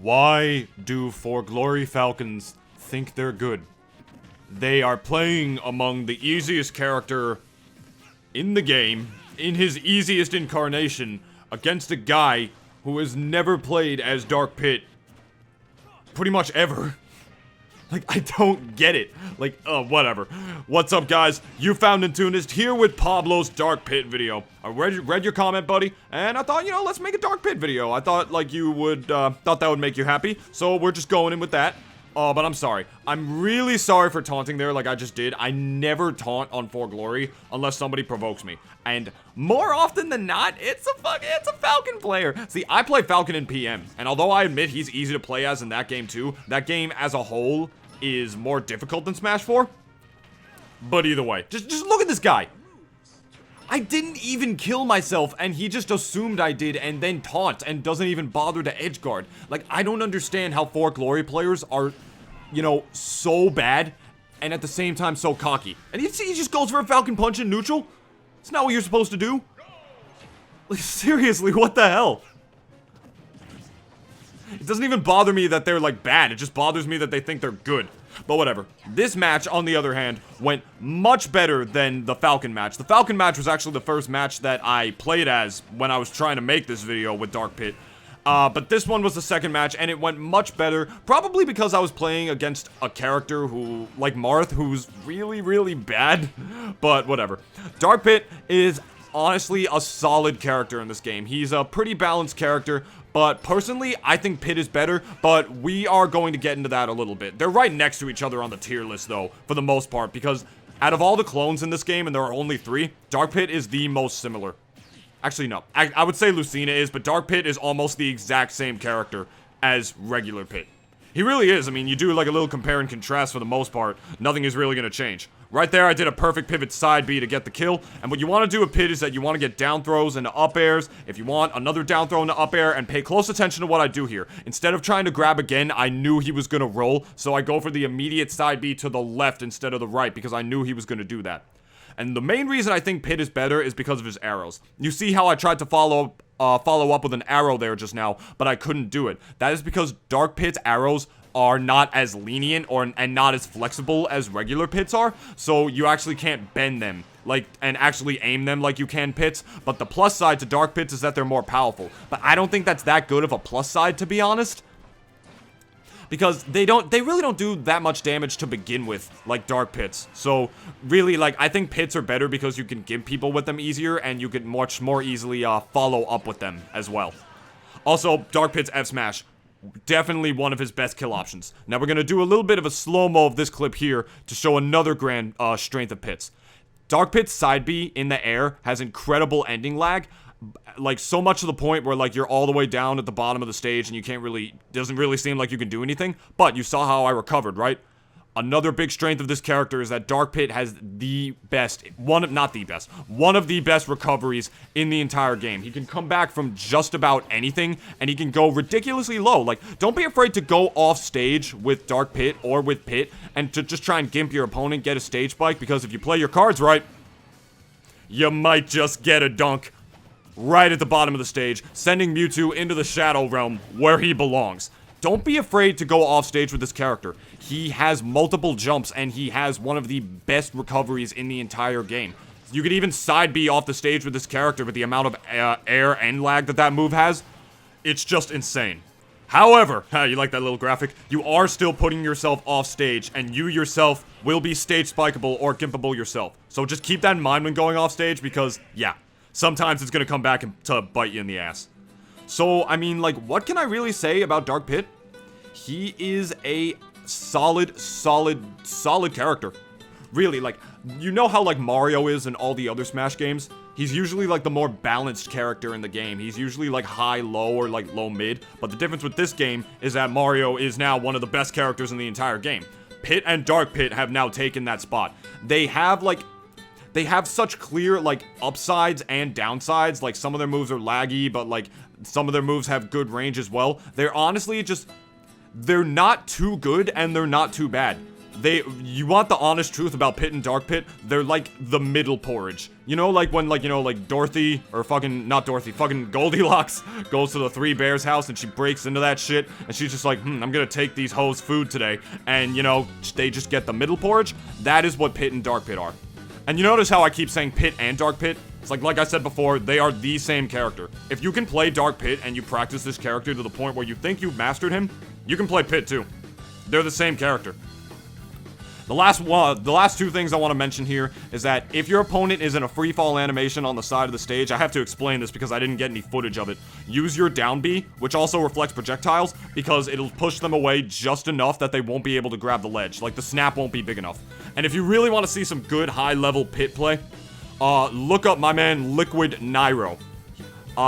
Why do For Glory Falcons think they're good? They are playing among the easiest character in the game, in his easiest incarnation, against a guy who has never played as Dark Pit pretty much ever. Like, I don't get it. Like, whatever. What's up, guys? You found Nintoonist here with Pablo's Dark Pit video. I read your comment, buddy, and I thought, you know, let's make a Dark Pit video. I thought, like, you would, thought that would make you happy, so we're just going in with that. But I'm sorry. I'm really sorry for taunting there like I just did. I never taunt on For Glory unless somebody provokes me. And more often than not, it's a Falcon player. See, I play Falcon in PM, and although I admit he's easy to play as in that game too, that game as a whole is more difficult than Smash 4. But either way, just look at this guy. I didn't even kill myself, and he just assumed I did, and then taunt, and doesn't even bother to edgeguard. Like, I don't understand how For Glory players are, you know, so bad, and at the same time so cocky. And you see, he just goes for a Falcon Punch in neutral? It's not what you're supposed to do. Like, seriously, what the hell? It doesn't even bother me that they're, like, bad. It just bothers me that they think they're good. But whatever. This match, on the other hand, went much better than the Falcon match. The Falcon match was actually the first match that I played as when I was trying to make this video with Dark Pit. But this one was the second match, and it went much better. Probably because I was playing against a character who, like Marth, who's really, really bad. But whatever. Dark Pit is honestly a solid character in this game. He's a pretty balanced character. But personally, I think Pit is better, but we are going to get into that a little bit. They're right next to each other on the tier list, though, for the most part, because out of all the clones in this game, and there are only 3, Dark Pit is the most similar. Actually, no. I would say Lucina is, but Dark Pit is almost the exact same character as regular Pit. He really is. I mean, you do like a little compare and contrast for the most part. Nothing is really going to change. Right there, I did a perfect pivot side B to get the kill. And what you want to do with Pit is that you want to get down throws into up airs. If you want another down throw into up air, and pay close attention to what I do here. Instead of trying to grab again, I knew he was going to roll. So I go for the immediate side B to the left instead of the right because I knew he was going to do that. And the main reason I think Pit is better is because of his arrows. You see how I tried to follow up with an arrow there just now, but I couldn't do it. That is because Dark Pit's arrows are not as lenient and not as flexible as regular Pits are, so you actually can't bend them and actually aim them like you can Pits. But the plus side to Dark Pits is that they're more powerful. But I don't think that's that good of a plus side, to be honest, because they really don't do that much damage to begin with, like Dark Pits. So really, like, I think Pits are better because you can give people with them easier, and you can much more easily follow up with them as well. Also, Dark Pit's F Smash, definitely one of his best kill options. Now we're going to do a little bit of a slow-mo of this clip here to show another grand strength of Pit's. Dark Pit's side B in the air has incredible ending lag, like so much to the point where like you're all the way down at the bottom of the stage and you can't really, doesn't really seem like you can do anything, but you saw how I recovered, right? Another big strength of this character is that Dark Pit has the best, one of the best recoveries in the entire game. He can come back from just about anything, and he can go ridiculously low. Like, don't be afraid to go off stage with Dark Pit or with Pit, and to just try and gimp your opponent, get a stage spike, because if you play your cards right, you might just get a dunk right at the bottom of the stage, sending Mewtwo into the Shadow Realm where he belongs. Don't be afraid to go off stage with this character. He has multiple jumps, and he has one of the best recoveries in the entire game. You could even side B off the stage with this character with the amount of air and lag that move has. It's just insane. However, you like that little graphic? You are still putting yourself off stage, and you yourself will be stage spikeable or gimpable yourself. So just keep that in mind when going off stage because, yeah, sometimes it's going to come back to bite you in the ass. So, I mean, like, what can I really say about Dark Pit? He is a solid character. Really, like, you know how, like, Mario is in all the other Smash games? He's usually, like, the more balanced character in the game. He's usually, like, high-low or, like, low-mid. But the difference with this game is that Mario is now one of the best characters in the entire game. Pit and Dark Pit have now taken that spot. They have such clear, like, upsides and downsides. Like, some of their moves are laggy, but, like, some of their moves have good range as well. They're honestly just, they're not too good and they're not too bad. you want the honest truth about Pit and Dark Pit, they're like the middle porridge. You know, like when, like, you know, like Dorothy, or not Dorothy, fucking Goldilocks goes to the Three Bears house and she breaks into that shit, and she's just like, I'm gonna take these hoes food today, and, you know, they just get the middle porridge. That is what Pit and Dark Pit are. And you notice how I keep saying Pit and Dark Pit? It's like I said before, they are the same character. If you can play Dark Pit and you practice this character to the point where you think you've mastered him, you can play Pit too. They're the same character. The last two things I want to mention here is that if your opponent is in a free fall animation on the side of the stage, I have to explain this because I didn't get any footage of it. Use your down B, which also reflects projectiles, because it'll push them away just enough that they won't be able to grab the ledge. Like, the snap won't be big enough. And if you really want to see some good high-level Pit play, look up my man Liquid Nairo.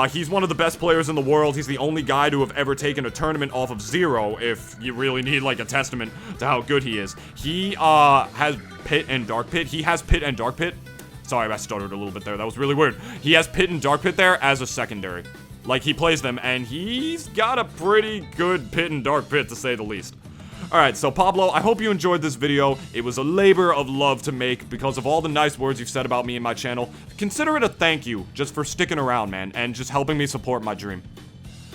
He's one of the best players in the world. He's the only guy to have ever taken a tournament off of 0, if you really need, like, a testament to how good he is. He, has Pit and Dark Pit. He has Pit and Dark Pit. Sorry, I stuttered a little bit there. That was really weird. He has Pit and Dark Pit there as a secondary. Like, he plays them, and he's got a pretty good Pit and Dark Pit, to say the least. Alright, so Pablo, I hope you enjoyed this video. It was a labor of love to make because of all the nice words you've said about me and my channel. Consider it a thank you just for sticking around, man, and just helping me support my dream.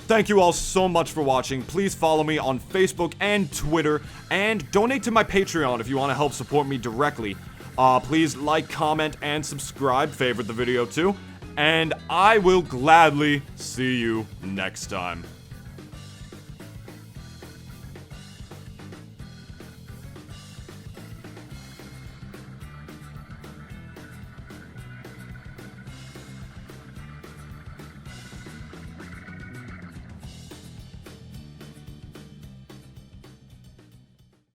Thank you all so much for watching. Please follow me on Facebook and Twitter, and donate to my Patreon if you want to help support me directly. Please like, comment, and subscribe. Favorite the video too. And I will gladly see you next time.